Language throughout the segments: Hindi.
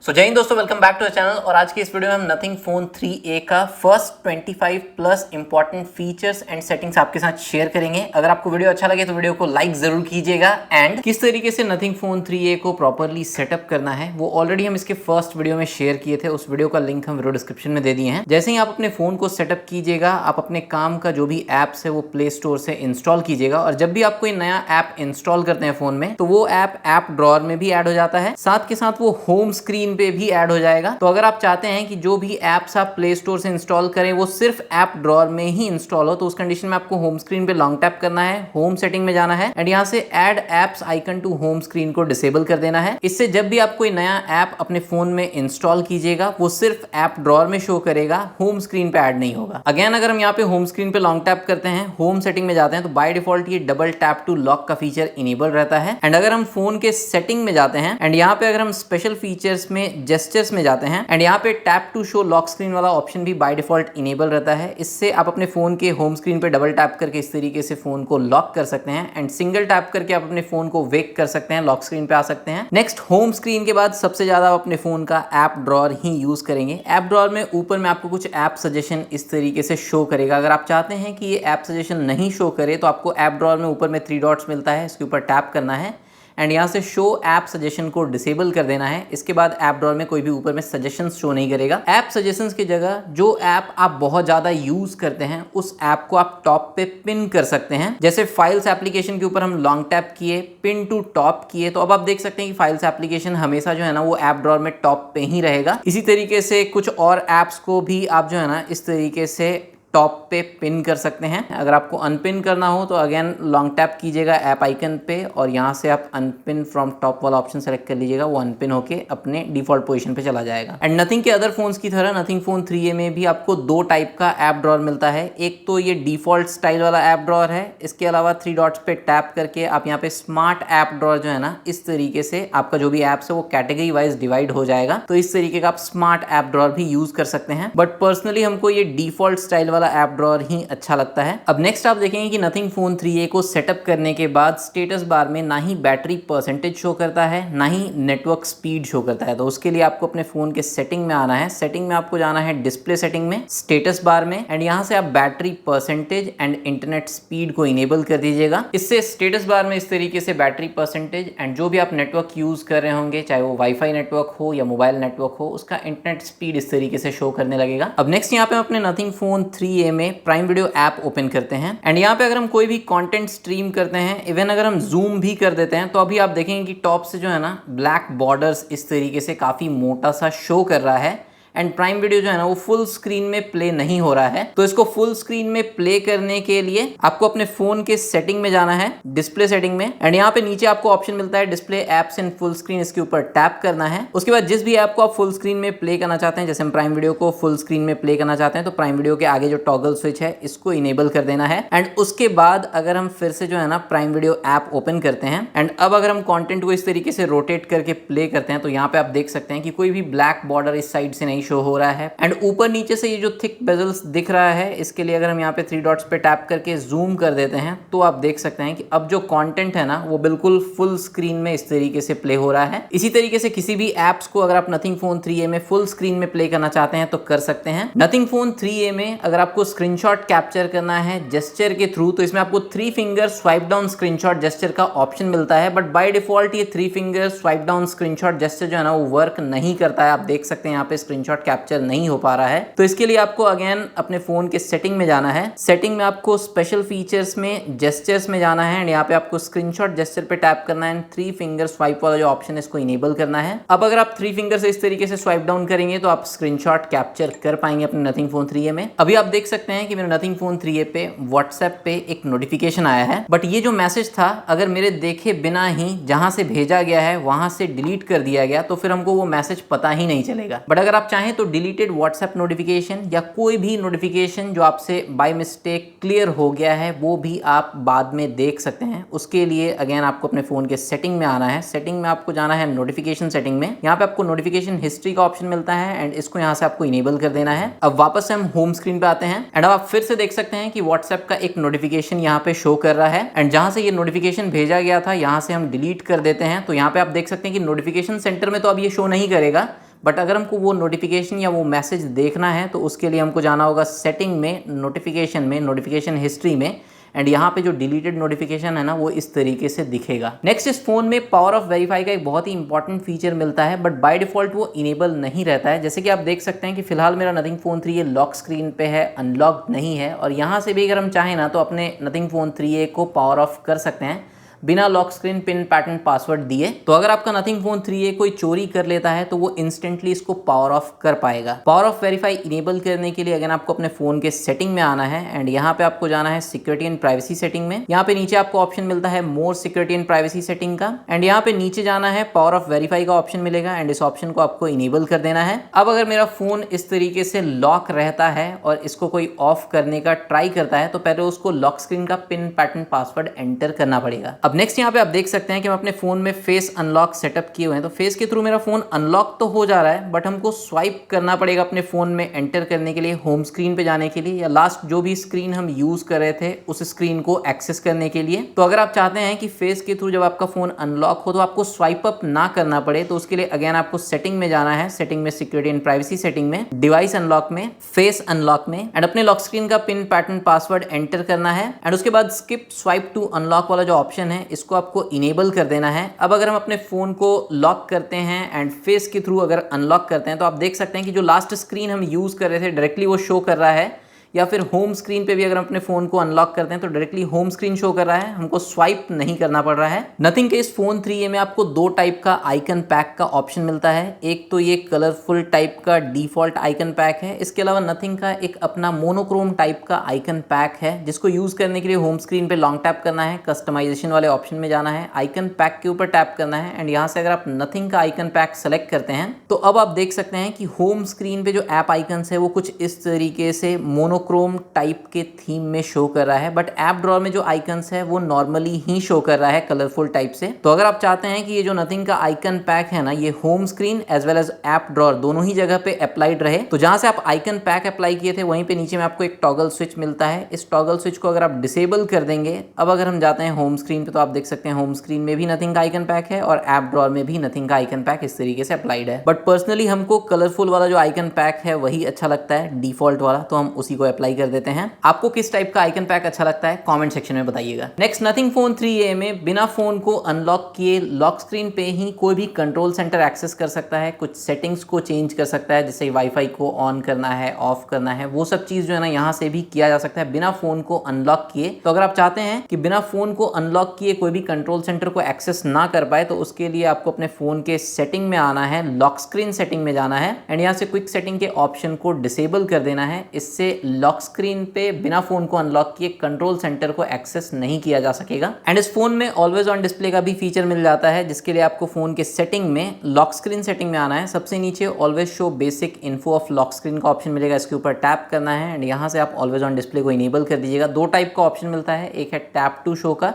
जय हिंद दोस्तों, welcome back to the channel. और आज की इस वीडियो में हम नथिंग फोन 3A का first 25 plus important features and settings आपके साथ शेयर करेंगे। अगर आपको वीडियो अच्छा लगे तो वीडियो को लाइक जरूर कीजिएगा। एंड किस तरीके से नथिंग फोन 3A को प्रॉपरली सेटअप करना है वो ऑलरेडी हम इसके फर्स्ट वीडियो में शेयर किए थे। उस वीडियो का लिंक हम वीडियो डिस्क्रिप्शन में दे दिए हैं। जैसे ही आप अपने फोन को सेटअप कीजिएगा, आप अपने काम का जो भी एप्स है वो प्ले स्टोर से इंस्टॉल कीजिएगा। और जब भी आप कोई नया ऐप इंस्टॉल करते हैं फोन में, तो वो ऐप ड्रॉअर में भी ऐड हो जाता है, साथ के साथ वो होम स्क्रीन पे भी ऐड हो जाएगा। तो अगर आप चाहते हैं कि जो भी एप्स आप प्ले स्टोर से इंस्टॉल करें वो सिर्फ ऐप ड्रॉअर में ही इंस्टॉल हो, तो उस कंडीशन में आपको होम स्क्रीन पे लॉन्ग टैप करना है, होम सेटिंग में जाना है एंड यहाँ से add apps icon to home screen को डिसेबल कर देना है। इससे जब भी आप कोई नया ऐप अपने फोन में इंस्टॉल कीजिएगा वो सिर्फ ऐप ड्रॉअर में शो करेगा, होम स्क्रीन पे ऐड नहीं होगा। अगेन अगर हम यहाँ पे होम स्क्रीन पे लॉन्ग टैप करते हैं, होम सेटिंग में जाते हैं, तो बाय डिफॉल्ट ये डबल टैप टू लॉक का फीचर इनेबल रहता है। एंड अगर हम फोन के सेटिंग में जाते हैं एंड यहाँ पे अगर हम स्पेशल फीचर्स में जेस्चर्स में जाते हैं एंड यहाँ पे tap to show lock screen वाला ऑप्शन भी बाय डिफॉल्ट इनेबल रहता है। इससे आप अपने फोन के होम स्क्रीन पे डबल टैप करके इस तरीके से फोन को लॉक कर सकते हैं एंड सिंगल टैप करके आप अपने फोन को वेक कर सकते हैं, लॉक स्क्रीन पे आ सकते हैं। नेक्स्ट, होम स्क्रीन के बाद सबसे ज्यादा आप अपने फोन का ऐप ड्रॉअर ही यूज करेंगे। ऐप ड्रॉअर में ऊपर में आपको कुछ ऐप सजेशन इस तरीके से शो करेगा। अगर आप चाहते हैं कि ये ऐप सजेशन नहीं शो करे तो आपको ऐप ड्रॉअर में ऊपर में 3 डॉट्स मिलता है, इसके ऊपर टैप करना है एंड यहाँ से शो ऐप सजेशन को डिसेबल कर देना है। इसके बाद ऐप ड्रॉअर में कोई भी ऊपर में सजेशंस शो नहीं करेगा। ऐप सजेशंस की जगह जो ऐप आप बहुत ज्यादा यूज करते हैं उस ऐप को आप टॉप पे पिन कर सकते हैं। जैसे फाइल्स एप्लीकेशन के ऊपर हम लॉन्ग टैप किए, पिन टू टॉप किए, तो अब आप देख सकते हैं कि फाइल्स एप्लीकेशन हमेशा जो है ना वो ऐप ड्रॉअर में टॉप पे ही रहेगा। इसी तरीके से कुछ और ऐप्स को भी आप जो है ना इस तरीके से टॉप पे पिन कर सकते हैं। अगर आपको अनपिन करना हो तो अगेन लॉन्ग टैप कीजिएगा ऐप आइकन पे और यहाँ से आप अनपिन फ्रॉम टॉप वाला ऑप्शन सेलेक्ट कर लीजिएगा। वो अनपिन होके अपने डिफॉल्ट पोजीशन पे चला जाएगा। एंड नथिंग के अदर फोन्स की तरह नथिंग फोन 3A में भी आपको 2 टाइप का ऐप ड्रॉअर मिलता है। एक तो ये डिफॉल्ट स्टाइल वाला ऐप ड्रॉअर है। इसके अलावा 3 डॉट्स पे टैप करके आप यहाँ पे स्मार्ट ऐप ड्रॉअर जो है ना इस तरीके से आपका जो भी ऐप्स है वो कैटेगरी वाइज डिवाइड हो जाएगा। तो इस तरीके का आप स्मार्ट ऐप ड्रॉअर भी यूज कर सकते हैं। बट पर्सनली हमको ये डिफॉल्ट स्टाइल वाला ऐप ड्रॉअर ही अच्छा लगता है। अब नेक्स्ट आप देखेंगे कि नथिंग फोन 3A को सेटअप करने के बाद स्टेटस बार में ना ही बैटरी परसेंटेज शो करता है ना ही नेटवर्क स्पीड शो करता है। तो उसके लिए आपको अपने फोन के सेटिंग में आना है। सेटिंग में आपको जाना है डिस्प्ले सेटिंग में, स्टेटस बार में एंड यहाँ से आप battery percentage and internet speed को इनेबल कर दीजिएगा। इससे स्टेटस बार में इस तरीके से बैटरी परसेंटेज एंड जो भी आप नेटवर्क यूज कर रहे होंगे, चाहे वो वाईफाई नेटवर्क हो या मोबाइल नेटवर्क हो, उसका इंटरनेट स्पीड इस तरीके से शो करने लगेगा। अब नेक्स्ट यहाँ पे हम अपने नथिंग फोन 3A में प्राइम वीडियो ऐप ओपन करते हैं एंड यहाँ पे अगर हम कोई भी कंटेंट स्ट्रीम करते हैं, इवन अगर हम जूम भी कर देते हैं, तो अभी आप देखेंगे कि टॉप से जो है ना ब्लैक बॉर्डर्स इस तरीके से काफी मोटा सा शो कर रहा है एंड प्राइम वीडियो जो है ना वो फुल स्क्रीन में प्ले नहीं हो रहा है। तो इसको फुल स्क्रीन में प्ले करने के लिए आपको अपने फोन के सेटिंग में जाना है, डिस्प्ले सेटिंग में एंड यहाँ पे नीचे आपको ऑप्शन मिलता है display apps in full screen, इसके ऊपर टैप करना है। उसके बाद जिस भी ऐप को आप फुल स्क्रीन में प्ले करना चाहते हैं, जैसे हम प्राइम वीडियो को फुल स्क्रीन में प्ले करना चाहते हैं, तो प्राइम वीडियो के आगे जो टॉगल स्विच है इसको इनेबल कर देना है। एंड उसके बाद अगर हम फिर से जो है ना प्राइम वीडियो ऐप ओपन करते हैं एंड अब अगर हम कॉन्टेंट को इस तरीके से रोटेट करके प्ले करते हैं, तो यहाँ पे आप देख सकते हैं कि कोई भी ब्लैक बॉर्डर इस साइड से नहीं शो हो रहा है एंड ऊपर नीचे से ये जो थिक बेजल्स दिख रहा है, इसके लिए अगर हम यहाँ पे 3 डॉट्स पे टैप करके जूम कर देते हैं तो आप देख सकते हैं कि अब जो कंटेंट है ना वो बिल्कुल फुल स्क्रीन में इस तरीके से प्ले हो रहा है। इसी तरीके से किसी भी एप्स को अगर आप नथिंग फोन 3A में फुल स्क्रीन में प्ले करना चाहते हैं तो कर सकते हैं। नथिंग फोन 3A में अगर आपको स्क्रीनशॉट कैप्चर करना है जेस्चर के थ्रू, तो इसमें आपको 3 finger swipe down screenshot gesture का ऑप्शन मिलता है। बट बाय डिफॉल्ट ये 3 finger swipe down screenshot gesture जो है ना वो वर्क नहीं करता है। आप देख सकते हैं यहाँ पे स्क्रीनशॉट कैप्चर नहीं हो पा रहा है। तो इसके लिए आपको अगेन अपने फोन के सेटिंग में जाना है। सेटिंग में आपको स्पेशल फीचर्स में जेस्चर्स में जाना है एंड यहाँ पे आपको स्क्रीनशॉट जेस्चर पे टैप करना है एंड 3 फिंगर स्वाइप वाला जो ऑप्शन है इसको इनेबल करना है। अब अगर आप 3 फिंगर से इस तरीके से स्वाइप डाउन करेंगे तो आप स्क्रीनशॉट कैप्चर कर पाएंगे अपने नथिंग फोन 3A में। अभी आप देख सकते हैं कि मेरे नथिंग फोन 3A पे व्हाट्सएप पे एक नोटिफिकेशन आया है, बट ये जो मैसेज था अगर मेरे देखे बिना ही जहां से भेजा गया है वहां से डिलीट कर दिया गया तो फिर हमको वो मैसेज पता ही नहीं चलेगा। बट अगर आप चाहें तो डिलीटेड व्हाट्सएप नोटिफिकेशन या कोई भी नोटिफिकेशन जो आपसे बाय मिस्टेक क्लियर हो गया है वो भी आप बाद में देख सकते हैं। उसके लिए अगेन आपको अपने फोन के सेटिंग में आना है। सेटिंग में आपको जाना है नोटिफिकेशन सेटिंग में। यहाँ पे आपको नोटिफिकेशन हिस्ट्री का ऑप्शन मिलता है एंड इसको यहाँ से आपको इनेबल कर देना है। अब वापस से हम होम स्क्रीन पे आते हैं एंड अब आप फिर से देख सकते हैं कि व्हाट्सएप का एक नोटिफिकेशन यहाँ पे शो कर रहा है एंड जहां से ये नोटिफिकेशन भेजा गया था यहाँ से हम डिलीट कर देते हैं। तो यहाँ पे आप देख सकते हैं कि नोटिफिकेशन सेंटर में तो अब ये शो नहीं करेगा, बट अगर हमको वो नोटिफिकेशन या वो मैसेज देखना है तो उसके लिए हमको जाना होगा सेटिंग में, नोटिफिकेशन हिस्ट्री में, एंड यहाँ पे जो डिलीटेड नोटिफिकेशन है ना वो इस तरीके से दिखेगा। नेक्स्ट, इस फोन में पावर ऑफ वेरीफाई का एक बहुत ही इंपॉर्टेंट फीचर मिलता है, बट बाय डिफॉल्ट वो इनेबल नहीं रहता है। जैसे कि आप देख सकते हैं कि फिलहाल मेरा nothing phone 3A lock screen पे है, अनलॉक्ड नहीं है, और यहाँ से भी अगर हम चाहें ना तो अपने नथिंग फोन 3A को पावर ऑफ कर सकते हैं बिना lock screen pin pattern password दिए। तो अगर आपका नथिंग फोन 3A कोई चोरी कर लेता है तो वो इंस्टेंटली इसको पावर ऑफ कर पाएगा। पावर ऑफ वेरीफाई इनेबल करने के लिए अगर आपको अपने फोन के सेटिंग में आना है, एंड यहाँ पे आपको जाना है सिक्योरिटी एंड प्राइवेसी सेटिंग में। यहाँ पे नीचे आपको ऑप्शन मिलता है मोर सिक्योरिटी एंड प्राइवेसी सेटिंग का, एंड यहाँ पे नीचे जाना है पावर ऑफ वेरीफाई का ऑप्शन मिलेगा, एंड इस ऑप्शन को आपको इनेबल कर देना है। अब अगर मेरा फोन इस तरीके से लॉक रहता है और इसको कोई ऑफ करने का ट्राई करता है तो पहले उसको लॉक स्क्रीन का पिन पैटर्न पासवर्ड एंटर करना पड़ेगा। अब नेक्स्ट यहाँ पे आप देख सकते हैं कि हम अपने फोन में फेस अनलॉक सेटअप किए हुए हैं, तो फेस के थ्रू मेरा फोन अनलॉक तो हो जा रहा है, बट हमको स्वाइप करना पड़ेगा अपने फोन में एंटर करने के लिए, होम स्क्रीन पे जाने के लिए, या लास्ट जो भी स्क्रीन हम यूज कर रहे थे उस स्क्रीन को एक्सेस करने के लिए। तो अगर आप चाहते हैं कि फेस के थ्रू जब आपका फोन अनलॉक हो तो आपको स्वाइप अप ना करना पड़े, तो उसके लिए अगेन आपको सेटिंग में जाना है, सेटिंग में सिक्योरिटी एंड प्राइवेसी सेटिंग में, डिवाइस अनलॉक में, फेस अनलॉक में, एंड अपने लॉक स्क्रीन का पिन पैटर्न पासवर्ड एंटर करना है, एंड उसके बाद स्किप स्वाइप टू अनलॉक वाला जो ऑप्शन है इसको आपको इनेबल कर देना है। अब अगर हम अपने फोन को लॉक करते हैं एंड फेस के थ्रू अगर अनलॉक करते हैं तो आप देख सकते हैं कि जो लास्ट स्क्रीन हम यूज कर रहे थे डायरेक्टली वो शो कर रहा है, या फिर होम स्क्रीन पे भी अगर हम अपने फोन को अनलॉक करते हैं तो डायरेक्टली होम स्क्रीन शो कर रहा है, हमको स्वाइप नहीं करना पड़ रहा है। नथिंग के इस फोन 3A में आपको दो टाइप का आइकन पैक का ऑप्शन मिलता है। एक तो ये कलरफुल टाइप का डिफॉल्ट आइकन पैक है, इसके अलावा नथिंग का एक अपना मोनोक्रोम टाइप का आइकन पैक है, जिसको यूज करने के लिए होम स्क्रीन पे लॉन्ग टैप करना है, कस्टमाइजेशन वाले ऑप्शन में जाना है, आइकन पैक के ऊपर टैप करना है, एंड यहाँ से अगर आप नथिंग का आइकन पैक सेलेक्ट करते हैं तो अब आप देख सकते हैं कि होम स्क्रीन पे जो ऐप आइकन्स है वो कुछ इस तरीके से मोनोक्रोम टाइप के थीम में शो कर रहा है, बट ऐप ड्रॉअर में जो आइकन्स है वो नॉर्मली ही शो कर रहा है कलरफुल टाइप से। तो अगर आप चाहते हैं कि ये जो नथिंग का आइकन पैक है ना ये home screen as well as app drawer दोनों ही जगह पे अप्लाइड रहे, तो जहां से आप आइकन पैक अप्लाई किए थे वहीं पे नीचे में आपको एक टॉगल स्विच मिलता है। इस टॉगल स्विच को अगर आप डिसेबल कर देंगे, अब अगर हम जाते हैं होम स्क्रीन पे तो आप देख सकते हैं होम स्क्रीन में भी नथिंग का आइकन पैक है और ऐप ड्रॉअर में भी नथिंग का आइकन पैक इस तरीके से अप्लाइड है। बट पर्सनली हमको कलरफुल वाला जो आइकन पैक है वही अच्छा लगता है, डिफॉल्ट वाला, तो हम उसी को अप्लाई कर देते हैं। आपको किस टाइप का आइकन पैक अच्छा लगता है कमेंट सेक्शन में बताइएगा। नेक्स्ट, नथिंग फोन 3A में बिना फोन को अनलॉक किए लॉक स्क्रीन पे ही कोई भी कंट्रोल सेंटर एक्सेस कर सकता है, कुछ सेटिंग्स को चेंज कर सकता है, जैसे वाईफाई को ऑन करना है, ऑफ करना है, वो सब चीज जो है ना यहाँ से भी किया जा सकता है बिना फोन को अनलॉक किए। तो अगर आप चाहते हैं कि बिना फोन को अनलॉक किए कोई भी कंट्रोल सेंटर को एक्सेस ना कर पाए तो उसके लिए आपको अपने फोन के सेटिंग में आना है, लॉक स्क्रीन सेटिंग में जाना है, एंड यहाँ से क्विक सेटिंग के ऑप्शन को डिसेबल कर देना है। इससे लॉक स्क्रीन पे बिना फोन को अनलॉक किए कंट्रोल सेंटर को एक्सेस नहीं किया जा सकेगा। एंड इस फोन में ऑलवेज ऑन डिस्प्ले का भी फीचर मिल जाता है, जिसके लिए आपको फोन के सेटिंग में लॉक स्क्रीन सेटिंग में आना है। सबसे नीचे always show basic info of lock screen का ऑप्शन मिलेगा, इसके ऊपर टैप करना है एंड यहाँ से आप ऑलवेज ऑन डिस्प्ले को इनेबल कर दीजिएगा। दो टाइप का ऑप्शन मिलता है, एक है टैप टू शो का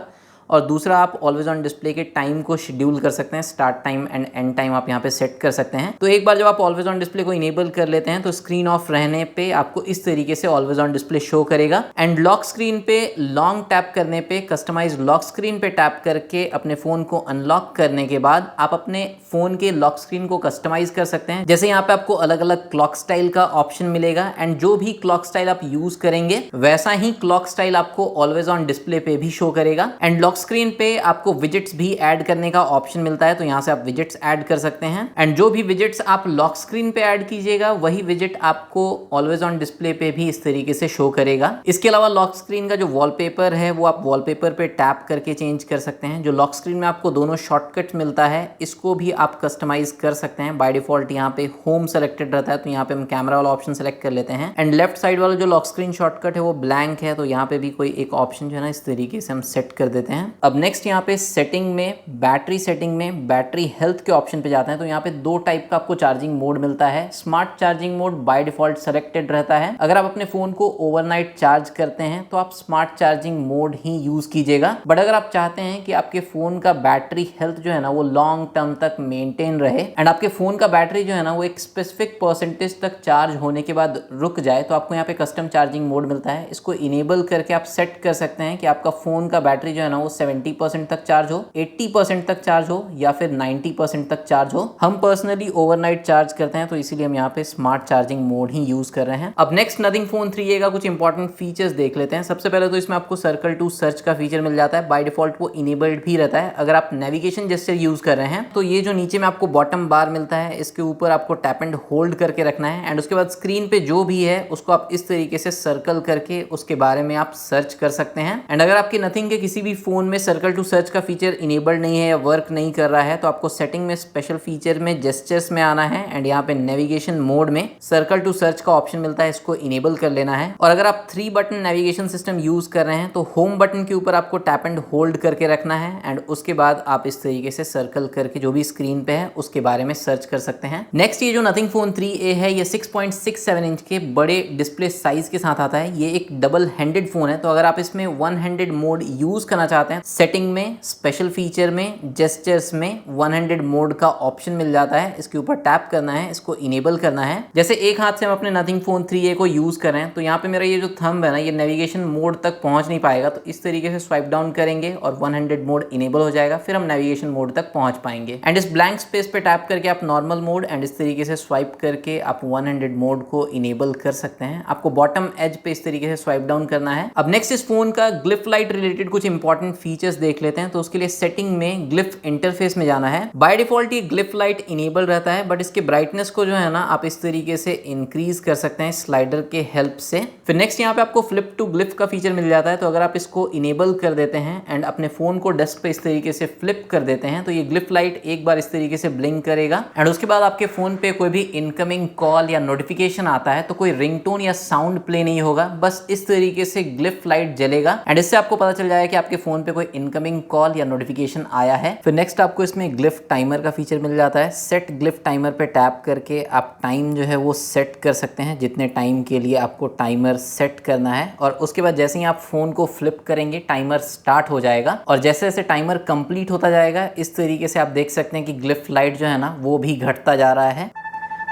और दूसरा आप ऑलवेज ऑन डिस्प्ले के टाइम को शेड्यूल कर सकते हैं, start time and and time आप यहाँ पे सेट कर सकते हैं। तो एक बार जब आप ऑलवेज ऑन डिस्प्ले को इनेबल कर लेते हैं तो स्क्रीन ऑफ रहने पे आपको इस तरीके से ऑलवेज ऑन डिस्प्ले शो करेगा। एंड लॉक स्क्रीन पे लॉन्ग टैप करने पे, कस्टमाइज लॉक स्क्रीन पे टैप करके अपने फोन को अनलॉक करने के बाद आप अपने फोन के लॉक स्क्रीन को कस्टमाइज कर सकते हैं। जैसे यहाँ पे आपको अलग अलग क्लॉक स्टाइल का ऑप्शन मिलेगा एंड जो भी क्लॉक स्टाइल आप यूज करेंगे वैसा ही क्लॉक स्टाइल आपको ऑलवेज ऑन डिस्प्ले पे भी शो करेगा। एंड लॉक स्क्रीन पे आपको विजेट्स भी ऐड करने का ऑप्शन मिलता है, तो यहाँ से आप विजेट्स ऐड कर सकते हैं एंड जो भी विजेट्स आप लॉक स्क्रीन पे ऐड कीजिएगा वही विजेट आपको ऑलवेज ऑन डिस्प्ले पे भी इस तरीके से शो करेगा। इसके अलावा लॉक स्क्रीन का जो वॉलपेपर है वो आप वॉलपेपर पे टैप करके चेंज कर सकते हैं। जो लॉक स्क्रीन में आपको दोनों शॉर्टकट मिलता है इसको भी आप कस्टमाइज कर सकते हैं। बाय डिफॉल्ट यहाँ पे होम सेलेक्टेड रहता है, तो यहाँ पे हम कैमरा वाला ऑप्शन सेलेक्ट कर लेते हैं एंड लेफ्ट साइड वाला जो लॉक स्क्रीन शॉर्टकट है वो ब्लैंक है, तो यहाँ पे भी कोई एक ऑप्शन जो है ना इस तरीके से हम सेट कर देते हैं। अब नेक्स्ट यहाँ पे सेटिंग में, बैटरी सेटिंग में बैटरी हेल्थ के ऑप्शन पे जाते हैं, तो यहाँ पे दो टाइप का आपको चार्जिंग मोड मिलता है। Smart charging mode by default selected रहता है। अगर आप अपने फोन को ओवरनाइट चार्ज करते हैं तो आप स्मार्ट चार्जिंग मोड ही यूज कीजिएगा। बट अगर आप चाहते हैं कि आपके फोन का बैटरी हेल्थ जो है ना वो लॉन्ग टर्म तक मेंटेन रहे एंड आपके फोन का बैटरी जो है ना वो एक स्पेसिफिक परसेंटेज तक चार्ज होने के बाद रुक जाए, तो आपको यहाँ पे कस्टम चार्जिंग मोड मिलता है। इसको इनेबल करके आप सेट कर सकते हैं कि आपका फोन का बैटरी जो है ना वो 70% तक चार्ज हो, 80% तक चार्ज हो या फिर 90% तक चार्ज हो। हम पर्सनली ओवरनाइट चार्ज करते हैं तो इसीलिए हम यहाँ पे स्मार्ट चार्जिंग मोड ही यूज कर रहे हैं। अब नेक्स्ट नथिंग फोन 3a का कुछ इंपॉर्टेंट फीचर्स देख लेते हैं। सबसे पहले तो इसमें आपको सर्कल टू सर्च का फीचर मिल जाता है, बाय डिफॉल्ट वो इनेबल्ड भी रहता है। अगर आप नेविगेशन जेस्चर यूज कर रहे हैं तो ये जो नीचे में आपको बॉटम बार मिलता है इसके ऊपर आपको टैप एंड होल्ड करके रखना है एंड उसके बाद स्क्रीन पे जो भी है उसको आप इस तरीके से सर्कल करके उसके बारे में आप सर्च कर सकते हैं। एंड अगर आपके नथिंग के किसी भी फोन में सर्कल टू सर्च का फीचर इनेबल्ड नहीं है या वर्क नहीं कर रहा है तो आपको सेटिंग में स्पेशल फीचर में जेस्चर्स में आना है एंड यहाँ पे नेविगेशन मोड में सर्कल टू सर्च का ऑप्शन मिलता है, इसको इनेबल कर लेना है। और अगर आप 3 बटन नेविगेशन सिस्टम यूज कर रहे हैं तो होम बटन के ऊपर आपको टैप एंड होल्ड करके रखना है एंड उसके बाद आप इस तरीके से सर्कल करके जो भी स्क्रीन पे है उसके बारे में सर्च कर सकते हैं। नेक्स्ट ये जो नथिंग फोन 3a है ये 6.67 इंच के बड़े डिस्प्ले साइज के साथ आता है। ये एक डबल हैंडेड फोन है तो अगर आप इसमें वन हैंडेड मोड यूज करना चाहते हैं, सेटिंग में, स्पेशल फीचर में, जेस्चर्स में वन हैंडेड मोड का ऑप्शन मिल जाता है। इसके ऊपर टैप करना है, इसको इनेबल करना है। जैसे एक हाथ से हम अपने नथिंग फोन 3a को यूज कर रहे हैं तो यहाँ पे मेरा ये जो थंब है ना ये नेविगेशन मोड तक पहुंच नहीं पाएगा, तो इस तरीके से स्वाइप डाउन करेंगे और वन हैंडेड मोड इनेबल हो जाएगा, फिर हम नेविगेशन मोड तक पहुंच पाएंगे। एंड इस ब्लैंक स्पेस पे टैप करके आप नॉर्मल मोड एंड इस तरीके से स्वाइप करके आप वन हैंडेड मोड को इनेबल कर सकते हैं। आपको बॉटम एज पे इस तरीके से स्वाइप डाउन करना है। अब नेक्स्ट इस फोन का ग्लिफ लाइट रिलेटेड कुछ इंपॉर्टेंट फीचर्स देख लेते हैं। तो उसके लिए सेटिंग में ग्लिफ इंटरफेस में जाना है। बाय डिफॉल्ट ये ग्लिफ लाइट इनेबल रहता है बट इसके ब्राइटनेस को जो है ना आप इस तरीके से इंक्रीज कर सकते हैं स्लाइडर के हेल्प से। फिर नेक्स्ट यहाँ पे आपको फ्लिप टू ग्लिफ का फीचर मिल जाता है, तो अगर आप इसको इनेबल कर देते हैं एंड अपने फोन को डेस्क पे इस तरीके से फ्लिप कर देते हैं तो ये ग्लिफ लाइट एक बार इस तरीके से ब्लिंक करेगा एंड उसके बाद आपके फोन पे कोई भी इनकमिंग कॉल या नोटिफिकेशन आता है तो कोई रिंगटोन या साउंड प्ले नहीं होगा, बस इस तरीके से ग्लिफ लाइट जलेगा एंड इससे आपको पता चल जाएगा कि आपके फोन पे कोई इनकमिंग कॉल या नोटिफिकेशन आया है। फिर नेक्स्ट आपको इसमें ग्लिफ टाइमर का फीचर मिल जाता है। सेट ग्लिफ टाइमर पे टैप करके आप टाइम जो है वो सेट कर सकते हैं, जितने टाइम के लिए आपको टाइमर सेट करना है और उसके बाद जैसे ही आप फोन को फ्लिप करेंगे टाइमर स्टार्ट हो जाएगा और जैसे जैसे टाइमर कंप्लीट होता जाएगा इस तरीके से आप देख सकते हैं कि ग्लिफ लाइट जो है ना वो भी घटता जा रहा है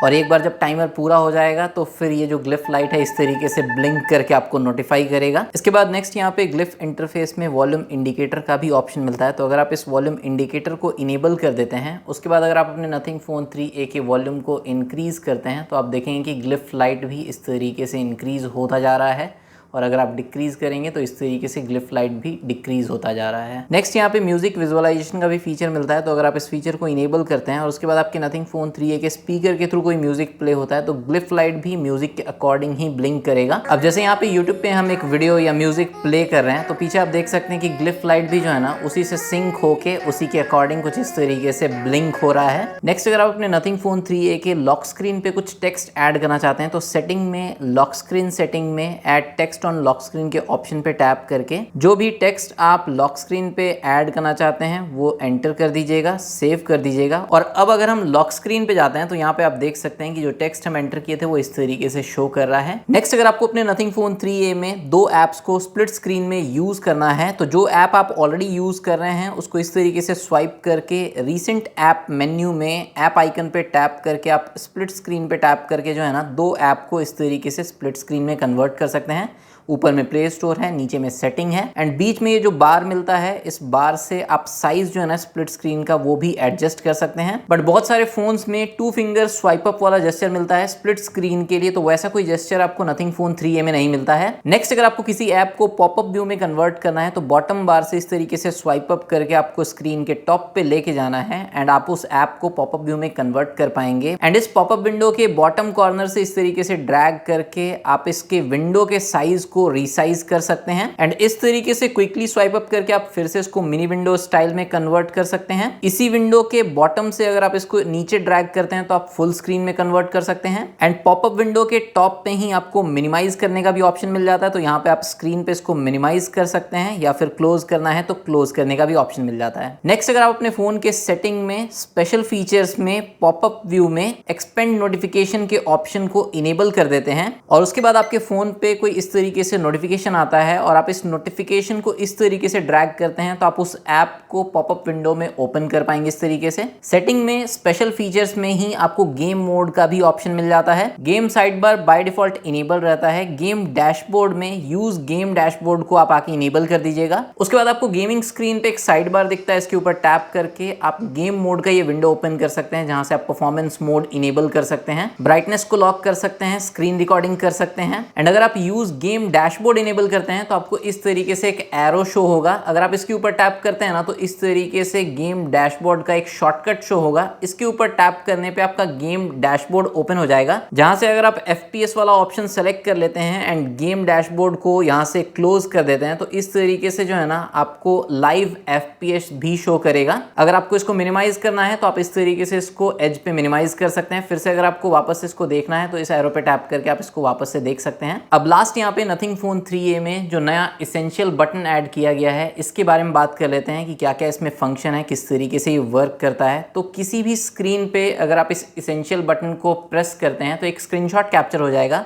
और एक बार जब टाइमर पूरा हो जाएगा तो फिर ये जो ग्लिफ लाइट है इस तरीके से ब्लिंक करके आपको नोटिफाई करेगा। इसके बाद नेक्स्ट यहाँ पे ग्लिफ इंटरफेस में वॉल्यूम इंडिकेटर का भी ऑप्शन मिलता है, तो अगर आप इस वॉल्यूम इंडिकेटर को इनेबल कर देते हैं उसके बाद अगर आप अपने नथिंग फोन 3a के वॉल्यूम को इंक्रीज करते हैं तो आप देखेंगे कि ग्लिफ लाइट भी इस तरीके से इंक्रीज होता जा रहा है और अगर आप डिक्रीज करेंगे तो इस तरीके से ग्लिफ लाइट भी डिक्रीज होता जा रहा है। नेक्स्ट यहाँ पे म्यूजिक विजुअलाइजेशन का भी फीचर मिलता है, तो अगर आप इस फीचर को इनेबल करते हैं और उसके बाद आपके नथिंग फोन 3a के स्पीकर के थ्रू कोई म्यूजिक प्ले होता है तो ग्लिफ लाइट भी म्यूजिक के अकॉर्डिंग ही ब्लिंक करेगा। अब जैसे यहाँ पे यूट्यूब पे हम एक वीडियो या म्यूजिक प्ले कर रहे हैं तो पीछे आप देख सकते हैं कि ग्लिफ लाइट भी जो है ना उसी से सिंक होके उसी के अकॉर्डिंग कुछ इस तरीके से ब्लिंक हो रहा है। नेक्स्ट अगर आप अपने नथिंग फोन 3a के लॉक स्क्रीन पे कुछ टेक्स्ट ऐड करना चाहते हैं तो सेटिंग में लॉक स्क्रीन सेटिंग में add text on lock screen के ऑप्शन पे टैप करके जो भी टेक्स्ट आप लॉक स्क्रीन पे ऐड करना चाहते हैं वो एंटर कर दीजिएगा, सेव कर दीजिएगा। और अब अगर हम लॉक स्क्रीन पे जाते हैं तो यहाँ पे आप देख सकते हैं कि जो टेक्स्ट हम एंटर किए थे वो इस तरीके से शो कर रहा है। नेक्स्ट अगर आपको अपने नथिंग फोन 3a में 2 ऐप्स को स्प्लिट स्क्रीन में यूज करना है तो जो ऐप आप ऑलरेडी यूज कर रहे हैं उसको इस तरीके से स्वाइप करके रिसेंट ऐप मेन्यू में ऐप आइकन पे टैप करके आप स्प्लिट स्क्रीन पे टैप करके जो है ना 2 ऐप को इस तरीके से स्प्लिट स्क्रीन में कन्वर्ट कर सकते हैं। ऊपर में प्ले स्टोर है, नीचे में सेटिंग है एंड बीच में ये जो बार मिलता है इस बार से आप साइज जो है ना स्प्लिट स्क्रीन का वो भी एडजस्ट कर सकते हैं। बट बहुत सारे फोन्स में 2 फिंगर स्वाइप अप वाला जेस्चर मिलता है स्प्लिट स्क्रीन के लिए, तो वैसा कोई जेस्चर आपको नथिंग फोन 3a में नहीं मिलता है। नेक्स्ट अगर आपको किसी ऐप को पॉपअप व्यू में कन्वर्ट करना है तो बॉटम बार से इस तरीके से स्वाइप अप करके आपको स्क्रीन के टॉप पे लेके जाना है एंड आप उस ऐप को पॉपअप व्यू में कन्वर्ट कर पाएंगे। एंड इस पॉपअप विंडो के बॉटम कॉर्नर से इस तरीके से ड्रैग करके आप इसके विंडो के साइज को रीसाइज कर सकते हैं एंड इस तरीके से क्विकली स्वाइप अप करके आप फिर से इसको मिनी विंडो स्टाइल में कन्वर्ट कर सकते हैं। इसी विंडो के बॉटम से अगर आप इसको नीचे ड्रैग करते हैं तो आप फुल स्क्रीन में कन्वर्ट कर सकते हैं एंड पॉपअप विंडो के टॉप पे ही आपको मिनिमाइज करने का भी ऑप्शन मिल जाता है, तो यहाँ पे आप स्क्रीन पे इसको मिनिमाइज कर सकते हैं या फिर क्लोज करना है तो क्लोज करने का भी ऑप्शन मिल जाता है। नेक्स्ट अगर आप अपने फोन के सेटिंग में स्पेशल फीचर्स में पॉपअप व्यू में एक्सपेंड नोटिफिकेशन के ऑप्शन को इनेबल कर देते हैं और उसके बाद आपके फोन पे कोई इस तरीके तरीके से नोटिफिकेशन आता है और आप इस नोटिफिकेशन को इस तरीके से ड्रैग करते हैं तो आप उस ऐप को पॉपअप विंडो में ओपन कर पाएंगे इस तरीके से। सेटिंग में स्पेशल फीचर्स में ही आपको गेम मोड का भी ऑप्शन मिल जाता है। Game side bar bye default enable रहता है। गेम डैशबोर्ड में यूज गेम डैशबोर्ड को आप आके इनेबल कर दीजिएगा। उसके बाद आपको गेमिंग स्क्रीन पे एक साइड बार दिखता है, इसके ऊपर टैप करके आप गेम मोड का ये विंडो ओपन कर सकते हैं, जहां से आप परफॉर्मेंस मोड इनेबल कर सकते हैं, ब्राइटनेस को लॉक कर सकते हैं, स्क्रीन रिकॉर्डिंग कर सकते हैं। एंड अगर आप यूज गेम डैशबोर्ड इनेबल करते हैं तो आपको इस तरीके से एक एरो शो होगा। अगर आप इसके ऊपर टैप करते हैं ना तो इस तरीके से गेम डैशबोर्ड का एक शॉर्टकट शो होगा। इसके ऊपर टैप करने पे आपका गेम डैशबोर्ड ओपन हो जाएगा, जहां से अगर आप FPS वाला ऑप्शन सेलेक्ट कर लेते हैं एंड गेम डैशबोर्ड को यहां से क्लोज कर देते हैं तो इस तरीके से जो है ना आपको लाइव FPS भी शो करेगा। अगर आपको इसको मिनिमाइज करना है तो आप इस तरीके से इसको एज पे मिनिमाइज कर सकते हैं। फिर से अगर आपको वापस इसको देखना है तो इस एरो पे टैप करके आप इसको वापस से देख सकते हैं। अब लास्ट यहाँ पे नथिंग फोन 3A में जो नया एसेंशियल बटन ऐड किया गया है इसके बारे में बात कर लेते हैं कि क्या क्या इसमें फंक्शन है, किस तरीके से ये वर्क करता है। तो किसी भी स्क्रीन पे अगर आप इस एसेंशियल बटन को प्रेस करते हैं तो एक स्क्रीनशॉट कैप्चर हो जाएगा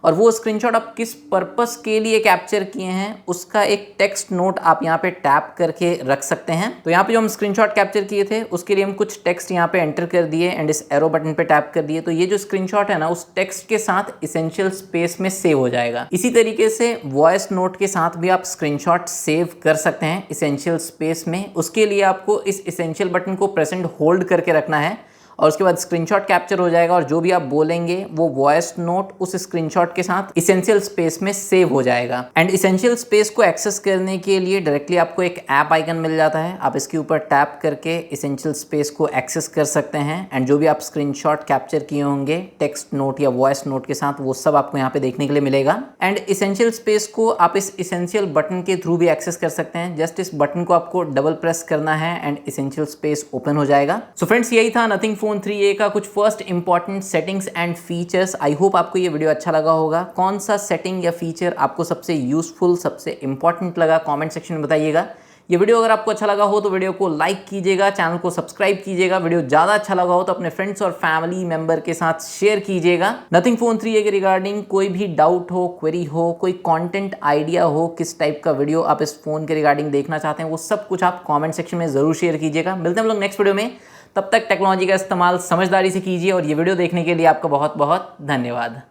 और वो स्क्रीनशॉट आप किस पर्पस के लिए कैप्चर किए हैं उसका एक टेक्स्ट नोट आप यहाँ पे टैप करके रख सकते हैं। तो यहाँ पे जो हम स्क्रीनशॉट कैप्चर किए थे उसके लिए हम कुछ टेक्स्ट यहाँ पे एंटर कर दिए एंड इस एरो बटन पे टैप कर दिए तो ये जो स्क्रीनशॉट है ना उस टेक्स्ट के साथ एसेंशियल स्पेस में सेव हो जाएगा। इसी तरीके से वॉइस नोट के साथ भी आप स्क्रीनशॉट सेव कर सकते हैं एसेंशियल स्पेस में। उसके लिए आपको इस एसेंशियल बटन को प्रेजेंट होल्ड करके रखना है और उसके बाद स्क्रीनशॉट कैप्चर हो जाएगा और जो भी आप बोलेंगे वो वॉइस नोट उस स्क्रीनशॉट के साथ एसेंशियल स्पेस में सेव हो जाएगा। एंड एसेंशियल स्पेस को एक्सेस करने के लिए डायरेक्टली आपको एक ऐप आइकन मिल जाता है, आप इसके ऊपर टैप करके एसेंशियल स्पेस को एक्सेस कर सकते हैं एंड जो भी आप स्क्रीनशॉट कैप्चर किए होंगे टेक्स्ट नोट या वॉइस नोट के साथ वो सब आपको यहाँ पे देखने के लिए मिलेगा। एंड एसेंशियल स्पेस को आप इस एसेंशियल बटन के थ्रू भी एक्सेस कर सकते हैं। जस्ट इस बटन को आपको डबल प्रेस करना है एंड एसेंशियल स्पेस ओपन हो जाएगा। सो फ्रेंड्स यही था नथिंग फोन 3A का कुछ first important settings and features. I hope आपको ये वीडियो अच्छा लगा होगा। कौन सा सेटिंग या फीचर आपको सबसे यूजफुल, सबसे इंपॉर्टेंट लगा कमेंट सेक्शन में बताइएगा। ये वीडियो अगर आपको अच्छा लगा हो तो वीडियो को लाइक कीजिएगा, चैनल को सब्सक्राइब कीजिएगा। वीडियो ज़्यादा अच्छा लगा हो तो अपने फ्रेंड्स और फैमिली मेंबर के साथ शेयर कीजिएगा। नथिंग फोन 3A के रिगार्डिंग कोई भी डाउट हो, क्वेरी हो, कोई कंटेंट आइडिया हो, किस टाइप का वीडियो आप इस फोन के रिगार्डिंग देखना चाहते हैं वो सब कुछ आप कॉमेंट सेक्शन में ज़रूर शेयर कीजिएगा। मिलते हैं हम लोग नेक्स्ट वीडियो में। तब तक टेक्नोलॉजी का इस्तेमाल समझदारी से कीजिए और ये वीडियो देखने के लिए आपका बहुत बहुत धन्यवाद।